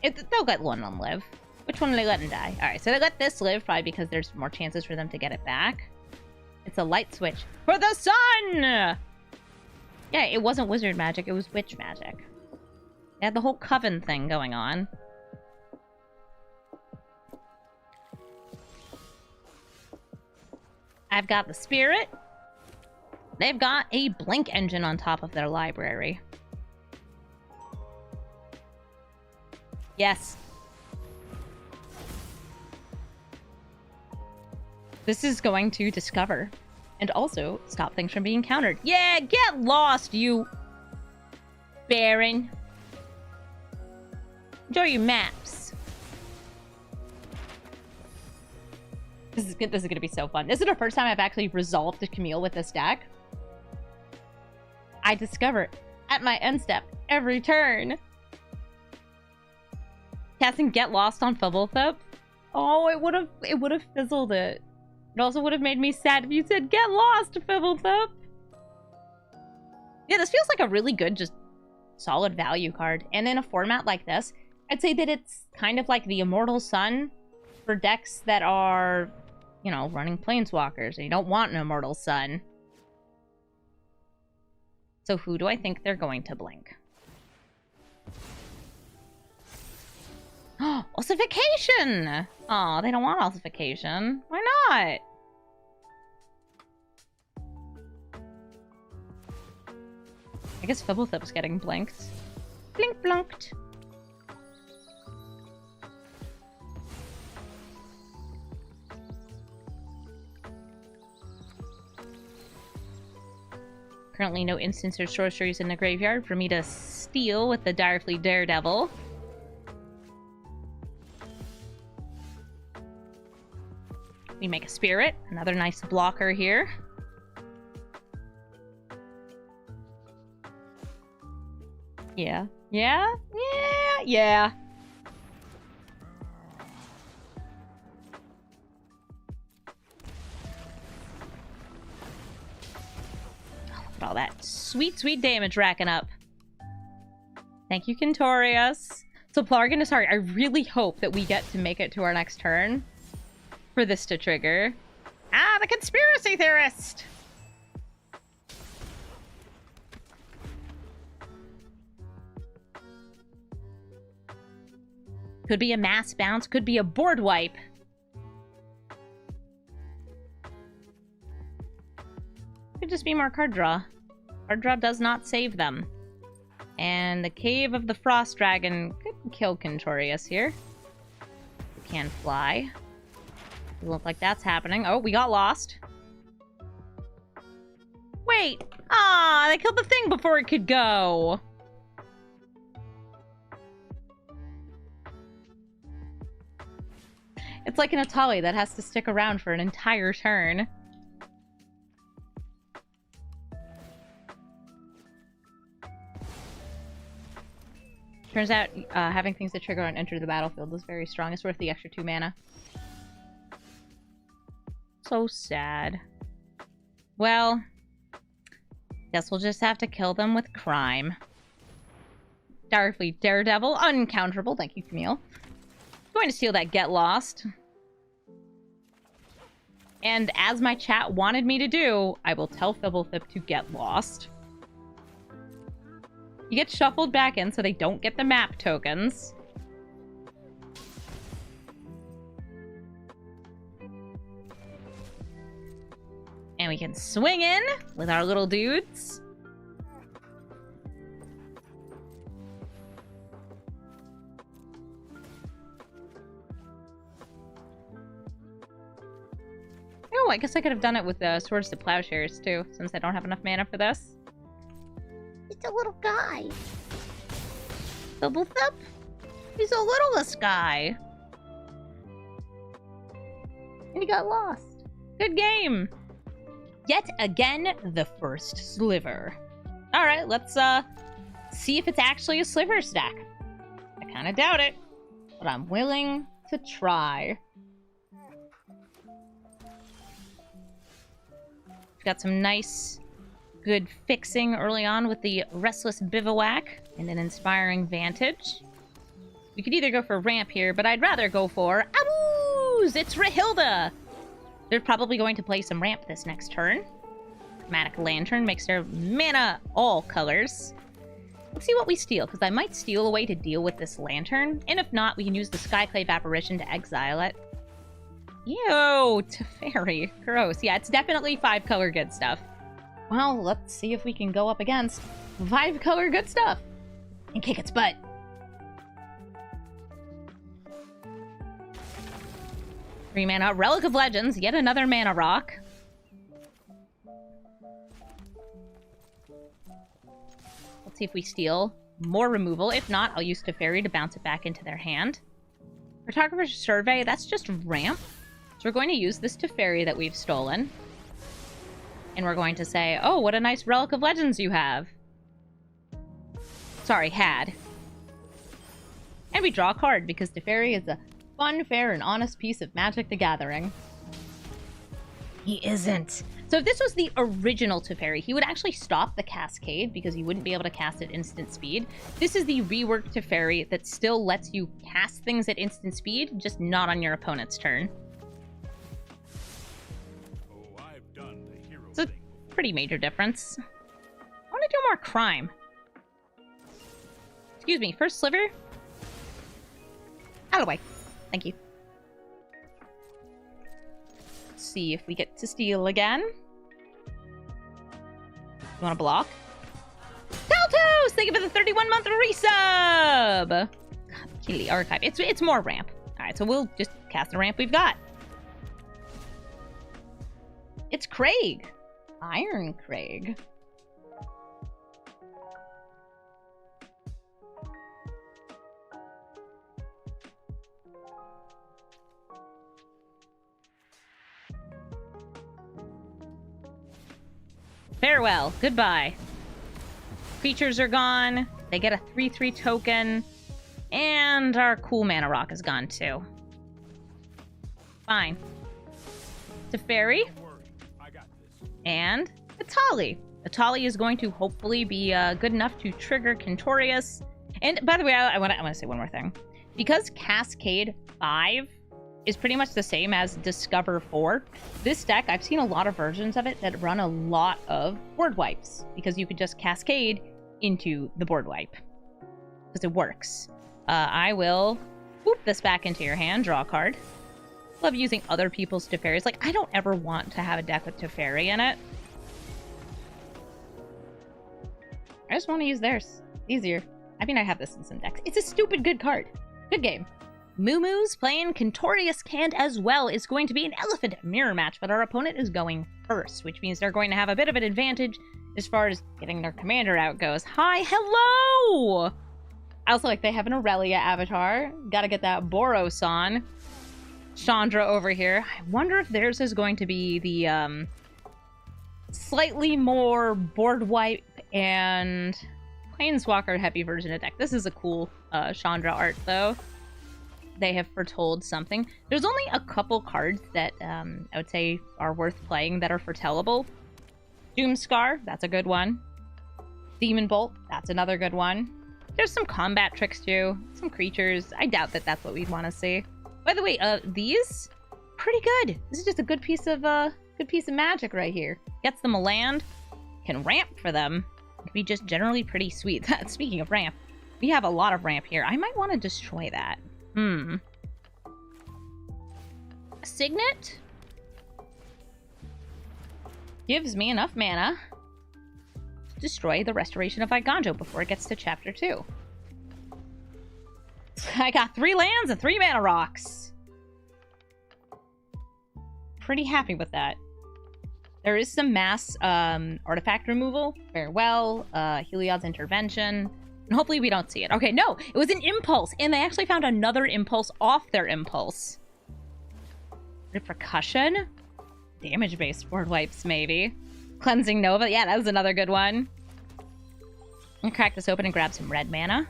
They'll let one of them live. Which one are they letting die? Alright, so they let this live, probably because there's more chances for them to get it back. It's a light switch for the sun! Yeah, it wasn't wizard magic, it was witch magic. They had the whole coven thing going on. I've got the spirit. They've got a blink engine on top of their library. Yes. This is going to discover and also stop things from being countered. Yeah, get lost, you Baron. Enjoy your maps. This is good. This is going to be so fun. This is the first time I've actually resolved a Camille with this deck. I discover at my end step every turn. Casting Get Lost on Fubblethip. Oh, it would have fizzled it. It also would have made me sad if you said Get Lost, Fubblethip. Yeah, this feels like a really good, just solid value card. And in a format like this, I'd say that it's kind of like the Immortal Sun for decks that are, you know, running Planeswalkers, and you don't want an Immortal Sun. So who do I think they're going to blink? Ossification! Oh, they don't want ossification. Why not? I guess Fubblethip's getting blinked. Blink blunked. Currently no instants or sorceries in the graveyard for me to steal with the Direfleet Daredevil. We make a spirit, another nice blocker here. Yeah. Yeah? Yeah! Yeah. Look at all that sweet, sweet damage racking up. Thank you, Quintorius. So Plargan is hard. I really hope that we get to make it to our next turn for this to trigger. Ah, the conspiracy theorist! Could be a mass bounce, could be a board wipe. Could just be more card draw. Card draw does not save them. And the Cave of the Frost Dragon could kill Quintorius here. Can fly. Doesn't look like that's happening. Oh, we got lost. Wait! Ah, they killed the thing before it could go. It's like an Atali that has to stick around for an entire turn. Turns out having things that trigger and enter the battlefield is very strong. It's worth the extra 2 mana. So sad. Well, guess we'll just have to kill them with crime. Direfleet Daredevil, uncounterable. Thank you, Camille. Going to steal that Get Lost. And as my chat wanted me to do, I will tell Fubblethip to get lost. You get shuffled back in so they don't get the map tokens. And we can swing in with our little dudes. Oh, I guess I could have done it with the Swords to Plowshares, too, since I don't have enough mana for this. It's a little guy. Double thup. He's a littlest guy. And he got lost. Good game. Yet again, the first sliver. Alright, let's see if it's actually a sliver stack. I kind of doubt it, but I'm willing to try. Got some nice, good fixing early on with the Restless Bivouac and an Inspiring Vantage. We could either go for ramp here, but I'd rather go for Aboos! It's Rahilda! They're probably going to play some ramp this next turn. Chromatic Lantern makes their mana all colors. Let's see what we steal, because I might steal a way to deal with this Lantern, and if not, we can use the Skyclave Apparition to exile it. Ew, Teferi. Gross. Yeah, it's definitely 5-color good stuff. Well, let's see if we can go up against 5-color good stuff and kick its butt. Three mana, Relic of Legends, yet another mana rock. Let's see if we steal more removal. If not, I'll use Teferi to bounce it back into their hand. Cartographer's Survey, that's just ramp. So we're going to use this Teferi that we've stolen. And we're going to say, oh, what a nice Relic of Legends you have. Sorry, had. And we draw a card, because Teferi is a fun, fair, and honest piece of Magic the Gathering. He isn't. So if this was the original Teferi, he would actually stop the Cascade, because you wouldn't be able to cast at instant speed. This is the reworked Teferi that still lets you cast things at instant speed, just not on your opponent's turn. It's a pretty major difference. I want to do more crime. Excuse me, first sliver? Out of the way. Thank you. Let's see if we get to steal again. You want to block? Taltos! Thank you for the 31-month resub! God, Kitty Archive. It's more ramp. Alright, so we'll just cast the ramp we've got. It's Craig. Iron Craig. Farewell. Goodbye. Creatures are gone. They get a 3/3 token. And our cool mana rock is gone too. Fine. Teferi. And Atali. Atali is going to hopefully be good enough to trigger Quintorius. And by the way, I want to say one more thing. Because Cascade 5 is pretty much the same as Discover 4, this deck, I've seen a lot of versions of it that run a lot of board wipes. Because you could just Cascade into the board wipe. Because it works. I will whoop this back into your hand, draw a card. Love using other people's Teferis. Like, I don't ever want to have a deck with Teferi in it. I just want to use theirs. Easier. I mean, I have this in some decks. It's a stupid good card. Good game. Moo-Moo's playing Quintorius Canned as well. Is going to be an Elephant Mirror match, but our opponent is going first, which means they're going to have a bit of an advantage as far as getting their commander out goes. Hi, hello! I also like they have an Aurelia avatar. Gotta get that Boros on. Chandra over here. I wonder if theirs is going to be the slightly more board wipe and Planeswalker heavy version of deck. This is a cool Chandra art though. They have foretold something. There's only a couple cards that I would say are worth playing that are foretellable. Doomscar, that's a good one. Demon Bolt, that's another good one. There's some combat tricks too. Some creatures. I doubt that that's what we'd want to see. By the way, these pretty good. This is just a good piece of magic right here. Gets them a land, can ramp for them. It can be just generally pretty sweet. Speaking of ramp, we have a lot of ramp here. I might want to destroy that. Signet gives me enough mana to destroy the Restoration of Iganjo before it gets to Chapter 2. I got 3 lands and 3 mana rocks. pretty happy with that. There is some mass artifact removal. Farewell, Heliod's intervention. And hopefully we don't see it. Okay, no! It was an impulse! And they actually found another impulse off their impulse. Repercussion? Damage-based board wipes, maybe. Cleansing Nova. Yeah, that was another good one. I'm gonna crack this open and grab some red mana.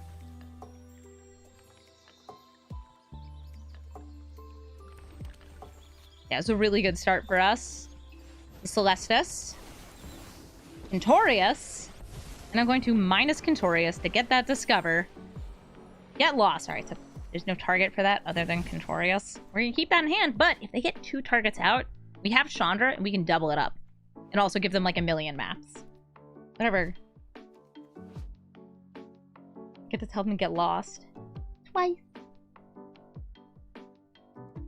Yeah, it was a really good start for us. The Celestus. Quintorius. And I'm going to minus Quintorius to get that Discover. Get lost. Alright, so there's no target for that other than Quintorius. We're going to keep that in hand, but if they get 2 targets out, we have Chandra and we can double it up. And also give them like 1,000,000 maps. Whatever. Get to tell them to get lost. Twice.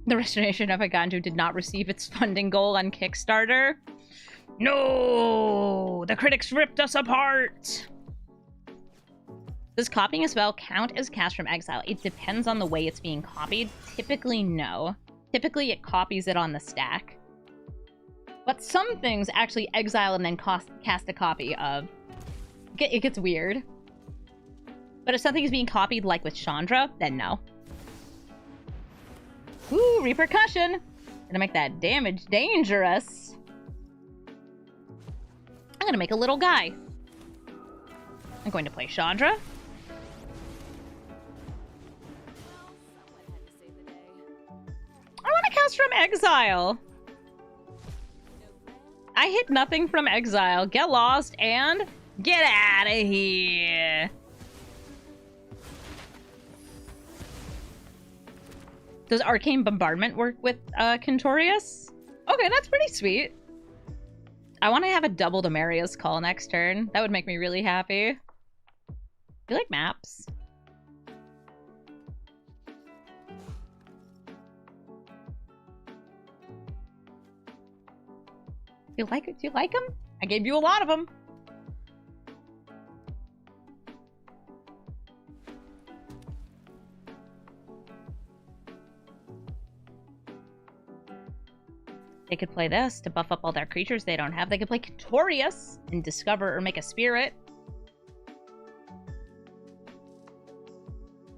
The Restoration of Aganju did not receive its funding goal on Kickstarter. No! The critics ripped us apart! Does copying a spell count as cast from exile? It depends on the way it's being copied. Typically, no. Typically, it copies it on the stack. But some things actually exile and then cast a copy of. It gets weird. But if something is being copied, like with Chandra, then no. Ooh, Repercussion! Gonna make that damage dangerous. I'm gonna make a little guy. I'm going to play Chandra. I want to cast from exile. I hit nothing from exile. Get lost and get out of here. Does Arcane Bombardment work with Quintorius? Okay, that's pretty sweet. I want to have a double Amalia's Call next turn. That would make me really happy. You like maps? Do you like them? I gave you a lot of them. They could play this to buff up all their creatures they don't have. They could play Quintorius and discover or make a spirit.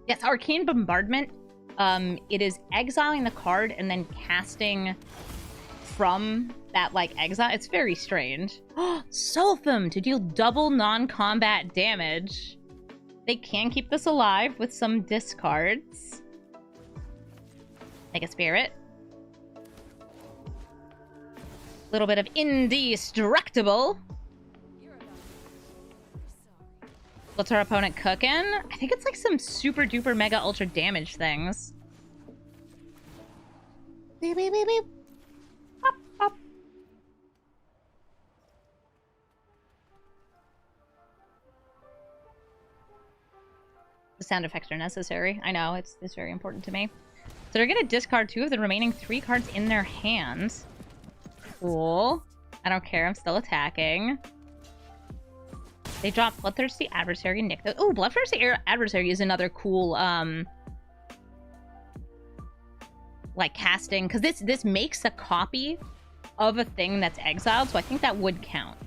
Yes, Arcane Bombardment. It is exiling the card and then casting from that, like, exile. It's very strange. Sulphum to deal double non-combat damage. They can keep this alive with some discards. Make a spirit. Little bit of indestructible. What's our opponent cooking? I think it's like some super duper mega ultra damage things. Beep, beep, beep, beep. Pop, pop. The sound effects are necessary. I know, it's very important to me. So they're gonna discard 2 of the remaining 3 cards in their hands. Cool. I don't care. I'm still attacking. They drop Bloodthirsty Adversary and Nick. Oh, Bloodthirsty Adversary is another cool, like, casting. Because this makes a copy of a thing that's exiled, so I think that would count.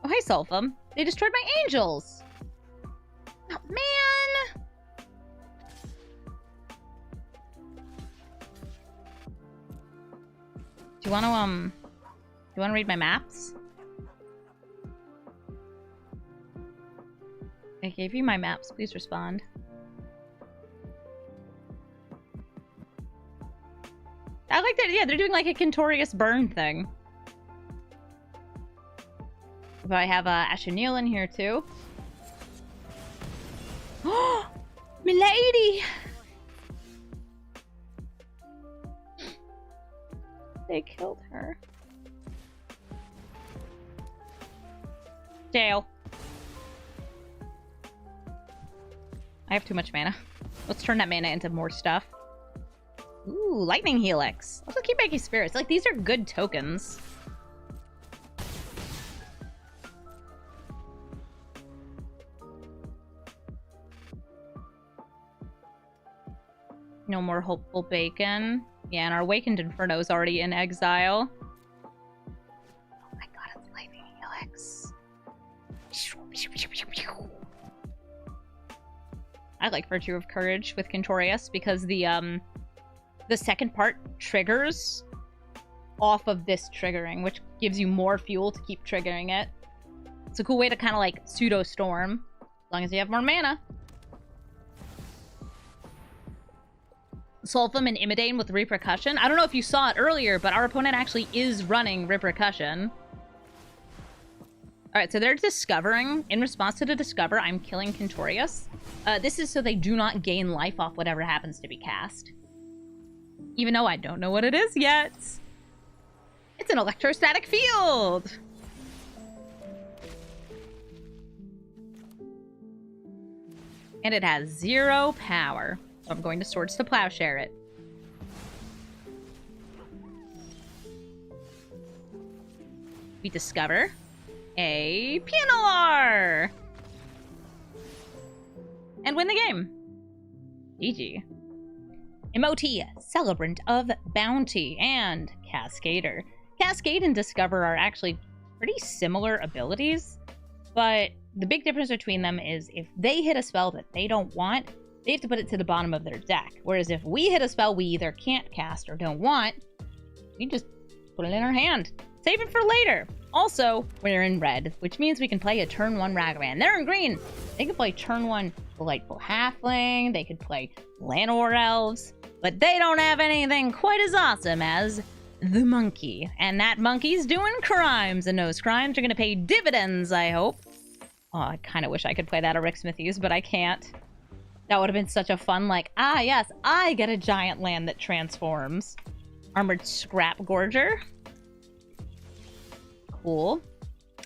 Oh, hi, Sulphum. They destroyed my angels! Oh, man! Do you want to read my maps? I gave you my maps. Please respond. I like that. Yeah, they're doing like a Quintorius burn thing. But I have Ashenil in here too. Oh, milady! They killed her. Jail. I have too much mana. Let's turn that mana into more stuff. Ooh, Lightning Helix. Let's keep making spirits. Like, these are good tokens. No more Hopeful Bacon. Yeah, and our Awakened Inferno is already in exile. Oh my god, it's Lightning Helix. I like Virtue of Courage with Quintorius because the second part triggers off of this triggering, which gives you more fuel to keep triggering it. It's a cool way to kind of like pseudo-storm, as long as you have more mana. Sulfum and Imidane with Repercussion. I don't know if you saw it earlier, but our opponent actually is running Repercussion. Alright, so they're discovering. In response to the discover, I'm killing Quintorius. This is so they do not gain life off whatever happens to be cast. Even though I don't know what it is yet. It's an electrostatic field! And it has 0 power. So I'm going to Swords to Plowshare it. We discover a Pianolar! And win the game. GG. Emote, Celebrant of Bounty, and Cascader. Cascade and Discover are actually pretty similar abilities, but the big difference between them is if they hit a spell that they don't want, they have to put it to the bottom of their deck. Whereas if we hit a spell we either can't cast or don't want, we just put it in our hand. Save it for later. Also, we're in red, which means we can play a turn 1 Ragavan. They're in green. They can play turn 1 Delightful Halfling. They could play Llanowar Elves. But they don't have anything quite as awesome as the monkey. And that monkey's doing crimes, and those crimes are going to pay dividends, I hope. Oh, I kind of wish I could play that at Rick Smithies, but I can't. That would have been such a fun, like, ah, yes, I get a giant land that transforms. Armored Scrap Gorger. Cool.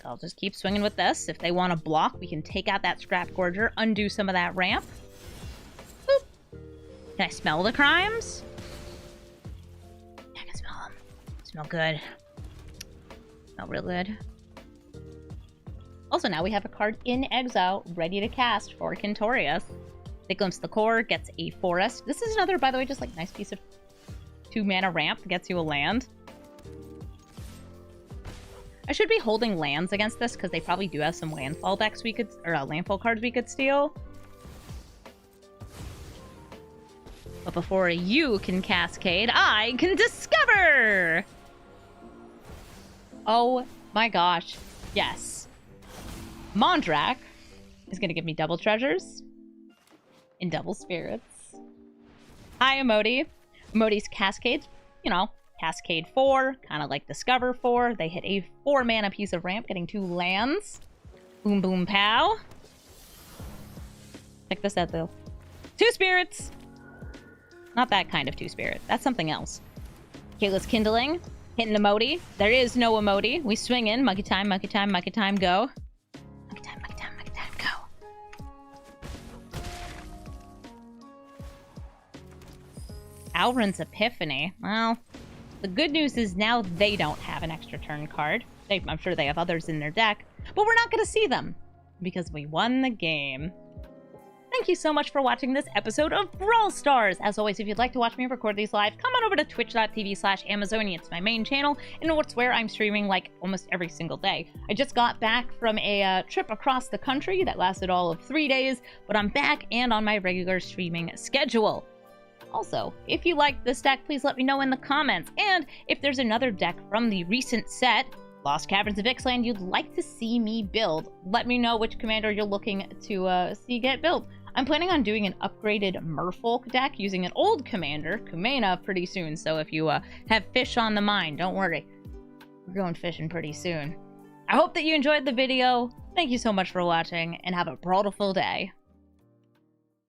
I'll just keep swinging with this. If they want to block, we can take out that Scrap Gorger, undo some of that ramp. Boop. Can I smell the crimes? Yeah, I can smell them. Smell good. Smell real good. Also, now we have a card in exile ready to cast for Quintorius. They Glimpse the Core, gets a Forest. This is another, by the way, just like nice piece of 2-mana ramp that gets you a land. I should be holding lands against this because they probably do have some landfall decks we could, or landfall cards we could steal. But before you can cascade, I can discover! Oh my gosh, yes. Mondrak is going to give me double treasures and double spirits. Hi, Emote. Emote's Cascades, you know, Cascade 4, kind of like Discover 4. They hit a 4-mana piece of ramp, getting 2 lands. Boom, boom, pow. Check this out, though. 2 spirits! Not that kind of 2 spirit. That's something else. Kayla's Kindling. Hitting Emote. There is no Emote. We swing in. Monkey time, monkey time, monkey time, go. Monkey time, monkey time, monkey time, go. Alrund's Epiphany. Well, the good news is now they don't have an extra turn card. I'm sure they have others in their deck, but we're not going to see them because we won the game. Thank you so much for watching this episode of Brawl Stars. As always, if you'd like to watch me record these live, come on over to twitch.tv/Amazonia. It's my main channel, and it's where I'm streaming like almost every single day. I just got back from a trip across the country that lasted all of 3 days, but I'm back and on my regular streaming schedule. Also, if you like this deck, please let me know in the comments. And if there's another deck from the recent set, Lost Caverns of Ixalan, you'd like to see me build, let me know which commander you're looking to see get built. I'm planning on doing an upgraded Merfolk deck using an old commander, Kumena, pretty soon. So if you have fish on the mind, don't worry. We're going fishing pretty soon. I hope that you enjoyed the video. Thank you so much for watching, and have a brawlful day.